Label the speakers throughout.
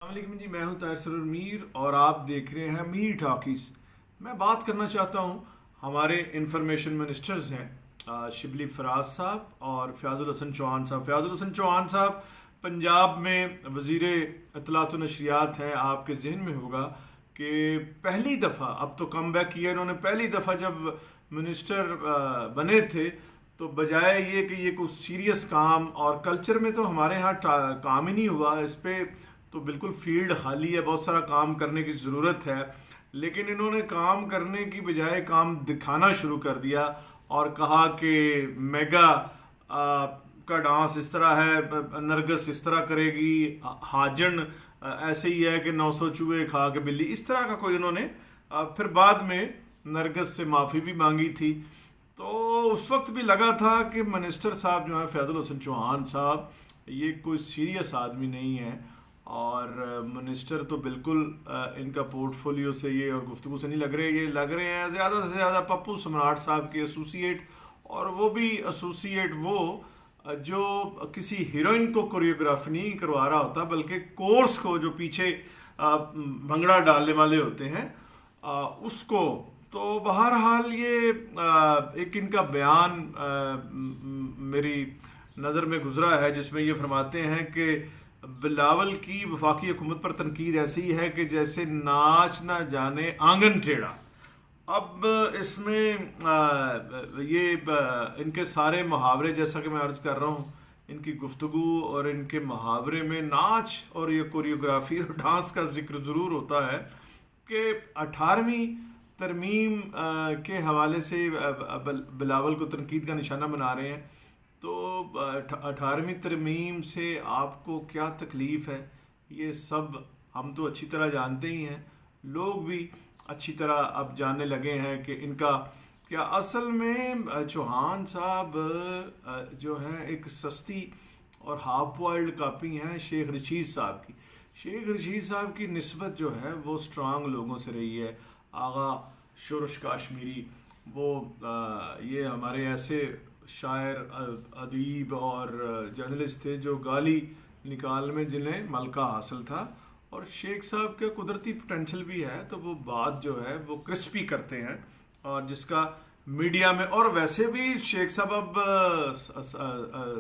Speaker 1: السلام علیکم جی، میں ہوں طاہر سرور میر اور آپ دیکھ رہے ہیں میر ٹاکیز۔ میں بات کرنا چاہتا ہوں، ہمارے انفارمیشن منسٹرز ہیں شبلی فراز صاحب اور فیاض الحسن چوہان صاحب۔ فیاض الحسن چوہان صاحب پنجاب میں وزیر اطلاعات و نشریات ہیں۔ آپ کے ذہن میں ہوگا کہ پہلی دفعہ، اب تو کم بیک کیا انہوں نے، پہلی دفعہ جب منسٹر بنے تھے تو بجائے یہ کہ یہ کوئی سیریس کام، اور کلچر میں تو ہمارے ہاں کام ہی نہیں ہوا اس پہ، تو بالکل فیلڈ خالی ہے، بہت سارا کام کرنے کی ضرورت ہے، لیکن انہوں نے کام کرنے کی بجائے کام دکھانا شروع کر دیا اور کہا کہ میگا کا ڈانس اس طرح ہے، نرگس اس طرح کرے گی، ہاجن ایسے ہی ہے کہ 900 چوہے کھا کے بلی، اس طرح کا کوئی انہوں نے پھر بعد میں نرگس سے معافی بھی مانگی تھی۔ تو اس وقت بھی لگا تھا کہ منسٹر صاحب جو ہیں فیاض الحسن چوہان صاحب، یہ کوئی سیریس آدمی نہیں ہے، اور منسٹر تو بالکل ان کا پورٹ فولیو سے یہ اور گفتگو سے نہیں لگ رہے، یہ لگ رہے ہیں زیادہ سے زیادہ پپو سمراٹ صاحب کے ایسوسیٹ، اور وہ بھی ایسوسیٹ وہ جو کسی ہیروئن کو کوریوگرافی نہیں کروا رہا ہوتا، بلکہ کورس کو جو پیچھے بھنگڑا ڈالنے والے ہوتے ہیں اس کو۔ تو بہرحال یہ ایک ان کا بیان میری نظر میں گزرا ہے جس میں یہ فرماتے ہیں کہ بلاول کی وفاقی حکومت پر تنقید ایسی ہے کہ جیسے ناچ نہ جانے آنگن ٹیڑھا۔ اب اس میں یہ ان کے سارے محاورے، جیسا کہ میں عرض کر رہا ہوں، ان کی گفتگو اور ان کے محاورے میں ناچ اور یہ کوریوگرافی اور ڈانس کا ذکر ضرور ہوتا ہے کہ 18ویں ترمیم کے حوالے سے بلاول کو تنقید کا نشانہ بنا رہے ہیں۔ تو 18ویں ترمیم سے آپ کو کیا تکلیف ہے، یہ سب ہم تو اچھی طرح جانتے ہی ہیں، لوگ بھی اچھی طرح اب جاننے لگے ہیں کہ ان کا کیا۔ اصل میں چوہان صاحب جو ہیں ایک سستی اور ہاف بوائلڈ کاپی ہیں شیخ رشید صاحب کی۔ شیخ رشید صاحب کی نسبت جو ہے وہ سٹرانگ لوگوں سے رہی ہے۔ آغا شورش کاشمیری، وہ یہ ہمارے ایسے شاعر، ادیب اور جرنلسٹ تھے جو گالی نکال میں جنہیں ملکہ حاصل تھا، اور شیخ صاحب کا قدرتی پوٹینشل بھی ہے، تو وہ بات جو ہے وہ کرسپی کرتے ہیں، اور جس کا میڈیا میں، اور ویسے بھی شیخ صاحب اب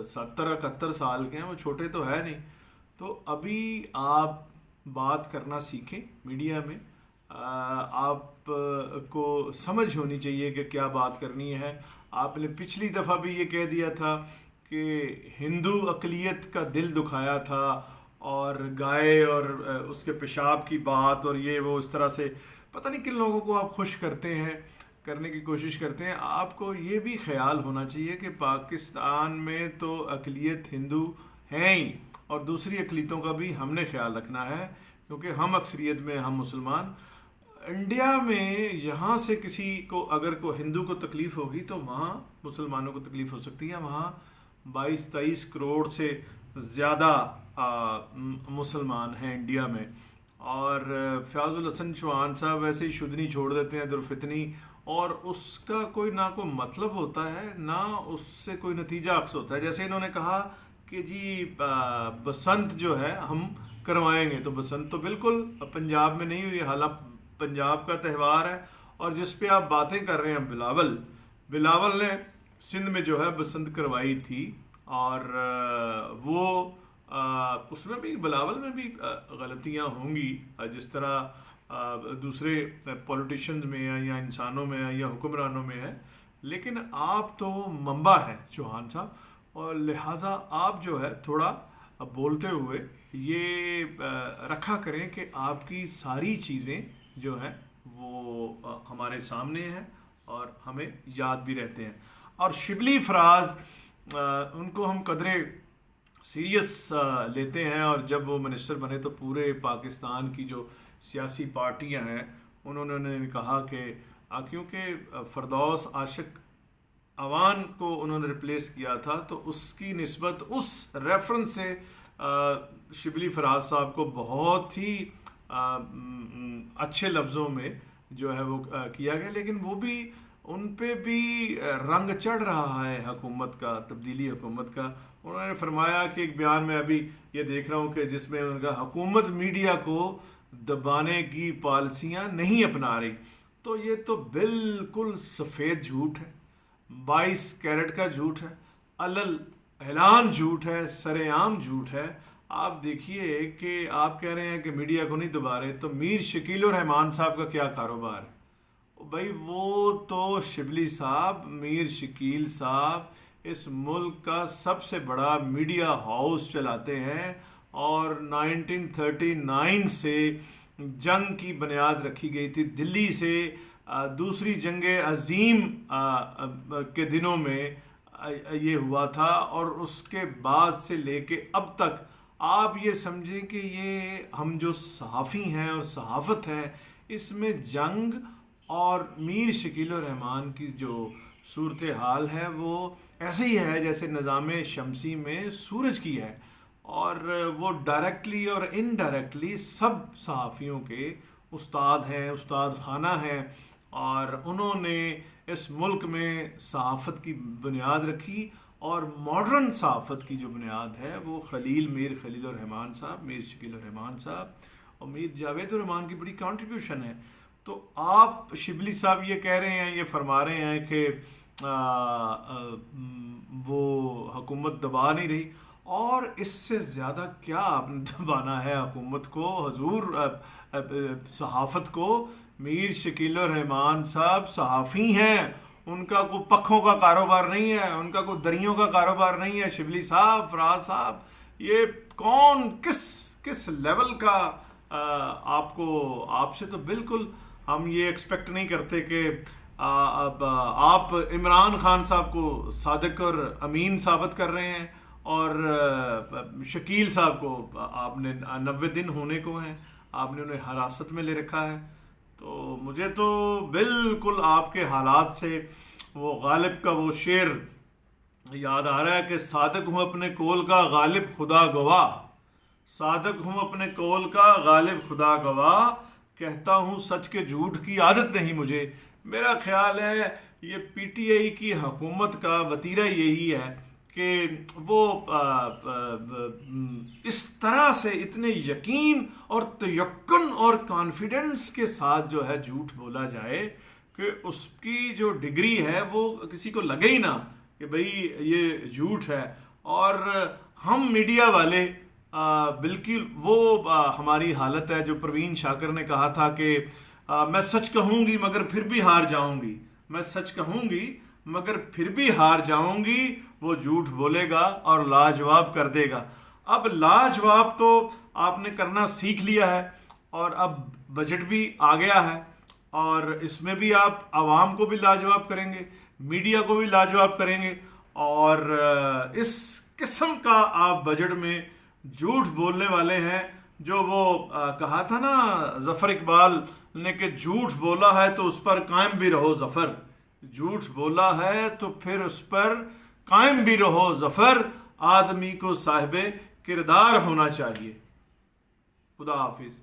Speaker 1: 70-71 سال کے ہیں، وہ چھوٹے تو ہے نہیں، تو ابھی آپ بات کرنا سیکھیں میڈیا میں، آپ کو سمجھ ہونی چاہیے کہ کیا بات کرنی ہے۔ آپ نے پچھلی دفعہ بھی یہ کہہ دیا تھا کہ ہندو اقلیت کا دل دکھایا تھا، اور گائے اور اس کے پیشاب کی بات اور یہ وہ، اس طرح سے پتہ نہیں کن لوگوں کو آپ خوش کرتے ہیں، کرنے کی کوشش کرتے ہیں۔ آپ کو یہ بھی خیال ہونا چاہیے کہ پاکستان میں تو اقلیت ہندو ہیں ہی، اور دوسری اقلیتوں کا بھی ہم نے خیال رکھنا ہے، کیونکہ ہم اکثریت میں ہم مسلمان۔ انڈیا میں یہاں سے کسی کو اگر کوئی ہندو کو تکلیف ہوگی تو وہاں مسلمانوں کو تکلیف ہو سکتی ہے۔ وہاں 22-23 کروڑ سے زیادہ مسلمان ہیں انڈیا میں، اور فیاض الحسن چوہان صاحب ویسے ہی شدنی چھوڑ دیتے ہیں، درفتنی، اور اس کا کوئی نہ کوئی مطلب ہوتا ہے نہ اس سے کوئی نتیجہ عکس ہوتا ہے۔ جیسے انہوں نے کہا کہ جی بسنت جو ہے ہم کروائیں گے، تو بسنت تو بالکل پنجاب میں نہیں ہوئی، حالانکہ پنجاب کا تہوار ہے، اور جس پہ آپ باتیں کر رہے ہیں بلاول نے سندھ میں جو ہے بسنت کروائی تھی، اور وہ اس میں بھی بلاول میں بھی غلطیاں ہوں گی، جس طرح دوسرے پولیٹیشینز میں ہے یا انسانوں میں ہے یا حکمرانوں میں ہے، لیکن آپ تو منبع ہیں چوہان صاحب، اور لہٰذا آپ جو ہے تھوڑا بولتے ہوئے یہ رکھا کریں کہ آپ کی ساری چیزیں جو ہیں وہ ہمارے سامنے ہیں اور ہمیں یاد بھی رہتے ہیں۔ اور شبلی فراز، ان کو ہم قدرے سیریس لیتے ہیں، اور جب وہ منسٹر بنے تو پورے پاکستان کی جو سیاسی پارٹیاں ہیں انہوں نے کہا کہ کیونکہ فردوس عاشق اوان کو انہوں نے ریپلیس کیا تھا، تو اس کی نسبت اس ریفرنس سے شبلی فراز صاحب کو بہت ہی اچھے لفظوں میں جو ہے وہ کیا گیا، لیکن وہ بھی ان پہ بھی رنگ چڑھ رہا ہے حکومت کا، تبدیلی حکومت کا، انہوں نے فرمایا کہ ایک بیان میں ابھی یہ دیکھ رہا ہوں کہ جس میں ان کا حکومت میڈیا کو دبانے کی پالیسیاں نہیں اپنا رہی، تو یہ تو بالکل سفید جھوٹ ہے، 22 کیرٹ کا جھوٹ ہے، علل اعلان جھوٹ ہے، سر عام جھوٹ ہے۔ آپ دیکھیے کہ آپ کہہ رہے ہیں کہ میڈیا کو نہیں دبا رہے، تو میر شکیل الرحمان صاحب کا کیا کاروبار ہے؟ بھائی وہ تو شبلی صاحب، میر شکیل صاحب اس ملک کا سب سے بڑا میڈیا ہاؤس چلاتے ہیں، اور 1939 سے جنگ کی بنیاد رکھی گئی تھی دلی سے، دوسری جنگ عظیم کے دنوں میں یہ ہوا تھا، اور اس کے بعد سے لے کے اب تک آپ یہ سمجھیں کہ یہ ہم جو صحافی ہیں اور صحافت ہے، اس میں جنگ اور میر شکیل الرحمان کی جو صورتحال ہے وہ ایسے ہی ہے جیسے نظام شمسی میں سورج کی ہے، اور وہ ڈائریکٹلی اور انڈائریکٹلی سب صحافیوں کے استاد ہیں، استاد خانہ ہیں، اور انہوں نے اس ملک میں صحافت کی بنیاد رکھی، اور ماڈرن صحافت کی جو بنیاد ہے وہ میر خلیل الرحمان صاحب، میر شکیل الرحمان صاحب اور میر جاوید الرحمان کی بڑی کنٹریبیوشن ہے۔ تو آپ شبلی صاحب یہ کہہ رہے ہیں، یہ فرما رہے ہیں کہ وہ حکومت دبا نہیں رہی، اور اس سے زیادہ کیا آپ نے دبانا ہے حکومت کو، حضور صحافت کو؟ میر شکیل الرحمان صاحب صحافی ہیں، ان کا کوئی پکھوں کا کاروبار نہیں ہے، ان کا کوئی دریوں کا کاروبار نہیں ہے۔ شبلی صاحب، فراز صاحب، یہ کون کس لیول کا آپ سے تو بالکل ہم یہ ایکسپیکٹ نہیں کرتے کہ اب آپ عمران خان صاحب کو صادق اور امین ثابت کر رہے ہیں، اور شکیل صاحب کو آپ نے 90 دن ہونے کو ہیں، آپ نے انہیں حراست میں لے رکھا ہے۔ تو مجھے تو بالکل آپ کے حالات سے وہ غالب کا وہ شعر یاد آ رہا ہے کہ صادق ہوں اپنے قول کا غالب خدا گواہ، صادق ہوں اپنے قول کا غالب خدا گواہ، کہتا ہوں سچ کے جھوٹ کی عادت نہیں مجھے۔ میرا خیال ہے یہ پی ٹی آئی کی حکومت کا وتیرہ یہی ہے کہ وہ اس طرح سے اتنے یقین اور تیقن اور کانفیڈنس کے ساتھ جو ہے جھوٹ بولا جائے کہ اس کی جو ڈگری ہے وہ کسی کو لگے ہی نہ کہ بھئی یہ جھوٹ ہے۔ اور ہم میڈیا والے بالکل وہ ہماری حالت ہے جو پروین شاکر نے کہا تھا کہ میں سچ کہوں گی مگر پھر بھی ہار جاؤں گی، میں سچ کہوں گی مگر پھر بھی ہار جاؤں گی، وہ جھوٹ بولے گا اور لاجواب کر دے گا۔ اب لاجواب تو آپ نے کرنا سیکھ لیا ہے، اور اب بجٹ بھی آ گیا ہے، اور اس میں بھی آپ عوام کو بھی لاجواب کریں گے، میڈیا کو بھی لاجواب کریں گے، اور اس قسم کا آپ بجٹ میں جھوٹ بولنے والے ہیں جو وہ کہا تھا نا ظفر اقبال نے کہ جھوٹ بولا ہے تو اس پر قائم بھی رہو ظفر، جھوٹ بولا ہے تو پھر اس پر قائم بھی رہو ظفر، آدمی کو صاحب کردار ہونا چاہیے۔ خدا حافظ۔